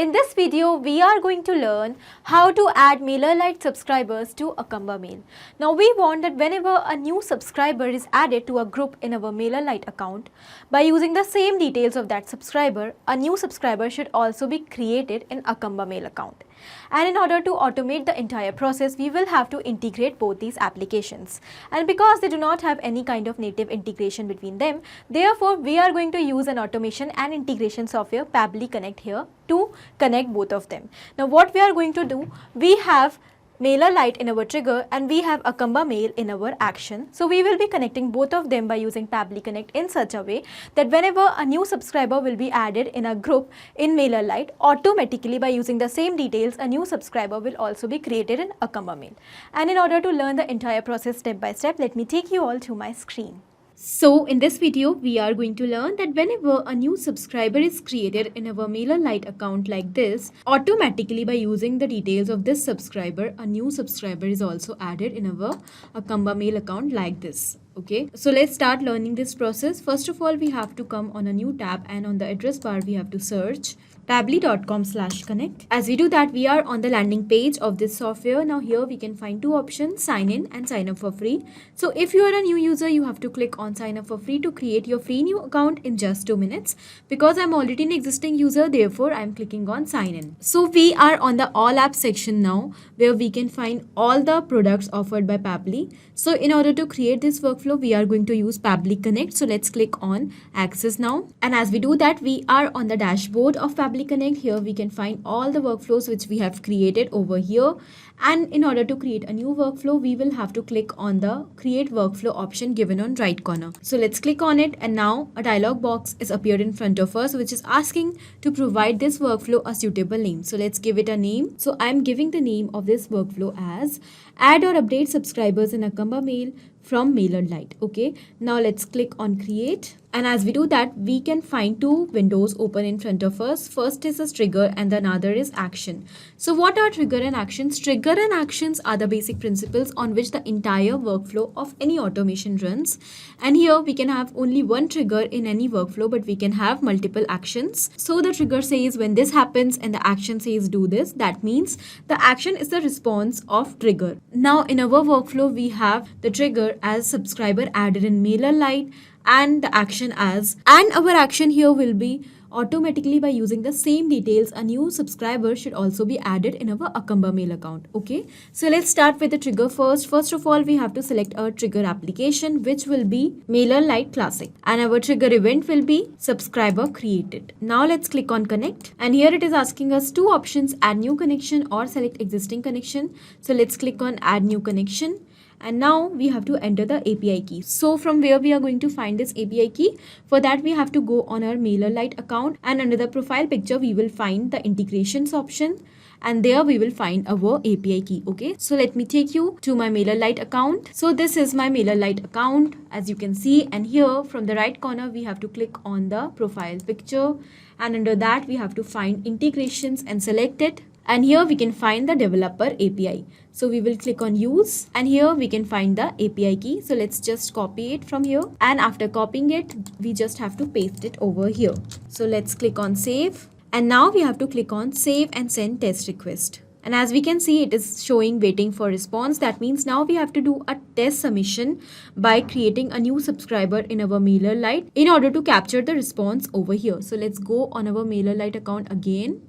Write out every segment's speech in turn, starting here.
In this video, we are going to learn how to add MailerLite subscribers to Acumbamail. Now, we want that whenever a new subscriber is added to a group in our MailerLite account, by using the same details of that subscriber, a new subscriber should also be created in Acumbamail account. And in order to automate the entire process, we will have to integrate both these applications. And because they do not have any kind of native integration between them, therefore, we are going to use an automation and integration software Pabbly Connect here to connect both of them. Now, what we are going to do, we have MailerLite in our trigger and we have Acumbamail in our action. So we will be connecting both of them by using Pabbly Connect in such a way that whenever a new subscriber will be added in a group in MailerLite, automatically by using the same details, a new subscriber will also be created in Acumbamail. And in order to learn the entire process step by step, let me take you all to my screen. So in this video, we are going to learn that whenever a new subscriber is created in our MailerLite account like this, automatically by using the details of this subscriber, a new subscriber is also added in our Acumbamail account like this. Okay, so let's start learning this process. First of all, we have to come on a new tab and on the address bar, we have to search pabbly.com/connect. As we do that, we are on the landing page of this software. Now here we can find two options, sign in and sign up for free. So if you are a new user, you have to click on sign up for free to create your free new account in just 2 minutes. Because I'm already an existing user, therefore I'm clicking on sign in. So we are on the all apps section now, where we can find all the products offered by Pabbly. So in order to create this workflow, we are going to use Pabbly Connect. So let's click on access now. And as we do that, we are on the dashboard of Pabbly Connect. Here we can find all the workflows which we have created over here. And in order to create a new workflow, we will have to click on the create workflow option given on right corner. So let's click on it, and now a dialog box is appeared in front of us, which is asking to provide this workflow a suitable name. So let's give it a name. So I'm giving the name of this workflow as add or update subscribers in Acumbamail from MailerLite. Okay, now let's click on create. And as we do that, we can find two windows open in front of us. First is a trigger and another is action. So what are trigger and actions? Trigger and actions are the basic principles on which the entire workflow of any automation runs. And here we can have only one trigger in any workflow, but we can have multiple actions. So the trigger says when this happens and the action says do this. That means the action is the response of trigger. Now in our workflow, we have the trigger as subscriber added in MailerLite and the action as, and our action here will be automatically by using the same details, a new subscriber should also be added in our Acumbamail account. Okay, so let's start with the trigger first. First of all, we have to select our trigger application, which will be MailerLite Classic, and our trigger event will be subscriber created. Now let's click on connect, and here it is asking us two options, add new connection or select existing connection. So let's click on add new connection. And now we have to enter the API key. So from where we are going to find this API key? For that, we have to go on our MailerLite account, and under the profile picture, we will find the integrations option. And there we will find our API key. Okay, so let me take you to my MailerLite account. So this is my MailerLite account, as you can see. And here from the right corner, we have to click on the profile picture. And under that, we have to find integrations and select it. And here we can find the developer API. So we will click on use, and here we can find the API key. So let's just copy it from here. And after copying it, we just have to paste it over here. So let's click on save. And now we have to click on save and send test request. And as we can see, it is showing waiting for response. That means now we have to do a test submission by creating a new subscriber in our MailerLite in order to capture the response over here. So let's go on our MailerLite account again.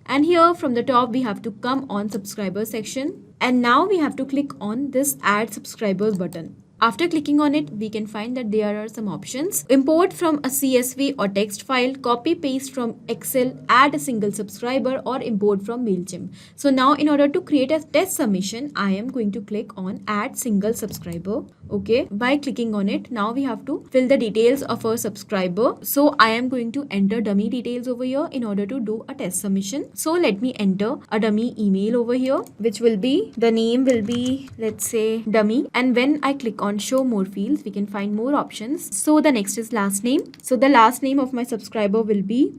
And here from the top, we have to come on subscriber section. And now we have to click on this add subscribers button. After clicking on it, we can find that there are some options. Import from a CSV or text file, copy paste from Excel, add a single subscriber, or import from MailChimp. So now in order to create a test submission, I am going to click on add single subscriber. Okay, by clicking on it, now we have to fill the details of our subscriber. So I am going to enter dummy details over here in order to do a test submission. So let me enter a dummy email over here, which will be, the name will be, let's say, dummy. And when I click on show more fields, we can find more options. So the next is last name. So the last name of my subscriber will be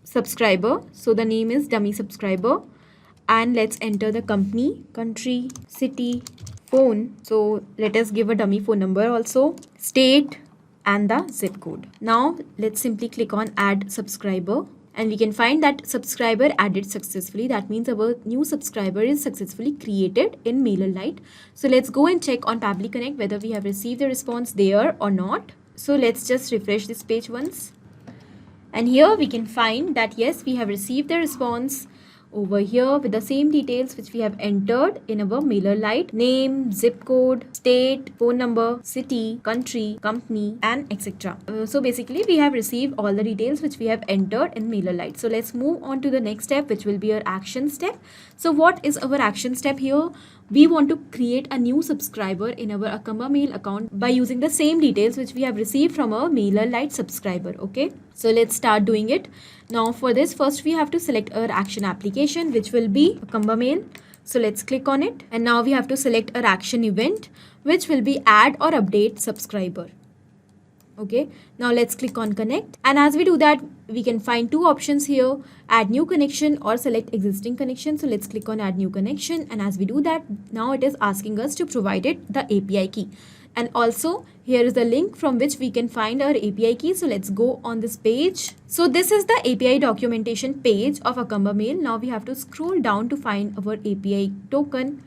subscriber. So the name is dummy subscriber. And let's enter the company, country, city, phone. So let us give a dummy phone number also, state, and the zip code. Now let's simply click on add subscriber. and we can find that subscriber added successfully. That means our new subscriber is successfully created in MailerLite. So let's go and check on Pabbly Connect whether we have received the response there or not. So let's just refresh this page once. And here we can find that yes, we have received the response over here with the same details which we have entered in our MailerLite: name, zip code, state, phone number, city, country, company, and etc. So basically we have received all the details which we have entered in MailerLite. So let's move on to the next step, which will be our action step. So what is our action step here? We want to create a new subscriber in our Acumbamail account by using the same details which we have received from our MailerLite subscriber. Okay, so let's start doing it. Now for this, first we have to select our action application, which will be Acumbamail. So let's click on it, and now we have to select our action event, which will be add or update subscriber. Okay, now let's click on connect, and as we do that, we can find two options here: add new connection or select existing connection. So let's click on add new connection, and as we do that, now it is asking us to provide it the API key, and also here is the link from which we can find our API key. So let's go on this page. So this is the API documentation page of Acumbamail. Now we have to scroll down to find our API token.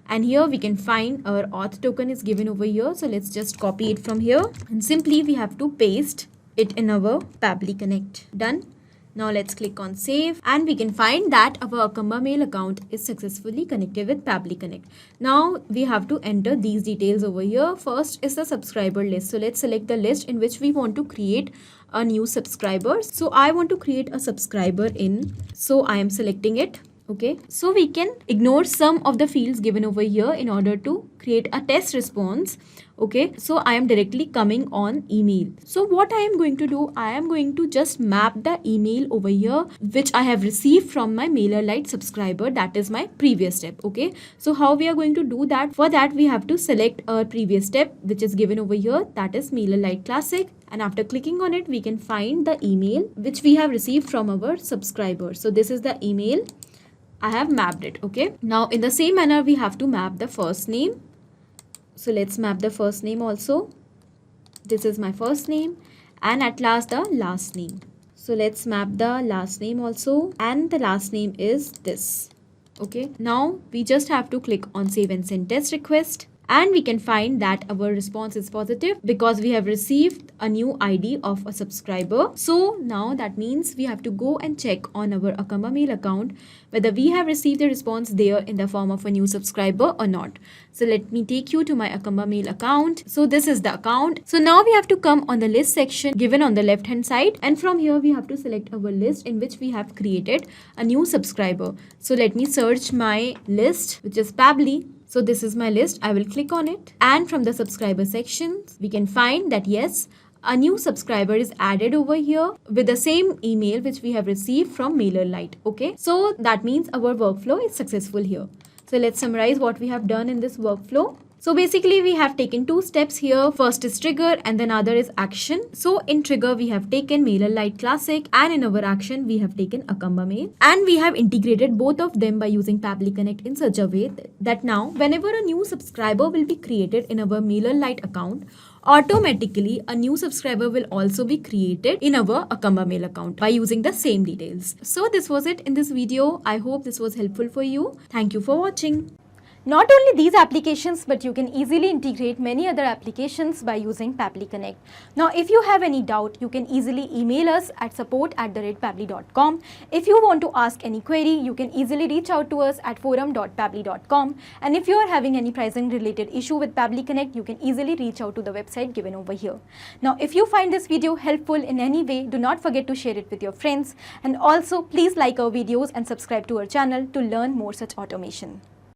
And here we can find our auth token is given over here. So let's just copy it from here, and simply we have to paste it in our Pabbly Connect. Done. Now let's click on save, and we can find that our Acumbamail account is successfully connected with Pabbly Connect. Now we have to enter these details over here. First is the subscriber list. So let's select the list in which we want to create a new subscriber. So I want to create a subscriber in, so I am selecting it. Okay, so we can ignore some of the fields given over here in order to create a test response. Okay, so I am directly coming on email. So what I am going to do, I am going to just map the email over here which I have received from my MailerLite subscriber. That is my previous step. Okay, so how we are going to do that? For that we have to select our previous step, which is given over here, that is MailerLite Classic. And after clicking on it, we can find the email which we have received from our subscriber. So this is the email. I have mapped it. Okay, now in the same manner we have to map the first name. So let's map the first name also. This is my first name, and at last the last name. So let's map the last name also, and the last name is this. Okay, now we just have to click on save and send test request. And we can find that our response is positive because we have received a new ID of a subscriber. So now that means we have to go and check on our Acumbamail account whether we have received the response there in the form of a new subscriber or not. So let me take you to my Acumbamail account. So this is the account. So now we have to come on the list section given on the left hand side, and from here we have to select our list in which we have created a new subscriber. So let me search my list, which is Pabbly. So this is my list. I will click on it, and from the subscriber section we can find that yes, a new subscriber is added over here with the same email which we have received from MailerLite. Okay, so that means our workflow is successful here. So let's summarize what we have done in this workflow. So basically we have taken two steps here. First is trigger and then other is action. So in trigger we have taken MailerLite Classic, and in our action we have taken Acumbamail, and we have integrated both of them by using Pabbly Connect in such a way that now whenever a new subscriber will be created in our MailerLite account, automatically a new subscriber will also be created in our Acumbamail account by using the same details. So this was it in this video. I hope this was helpful for you. Thank you for watching. Not only these applications, but you can easily integrate many other applications by using Pabbly Connect. Now, if you have any doubt, you can easily email us at support@pabbly.com. If you want to ask any query, you can easily reach out to us at forum.pabbly.com. And if you are having any pricing related issue with Pabbly Connect, you can easily reach out to the website given over here. Now, if you find this video helpful in any way, do not forget to share it with your friends. And also, please like our videos and subscribe to our channel to learn more such automation.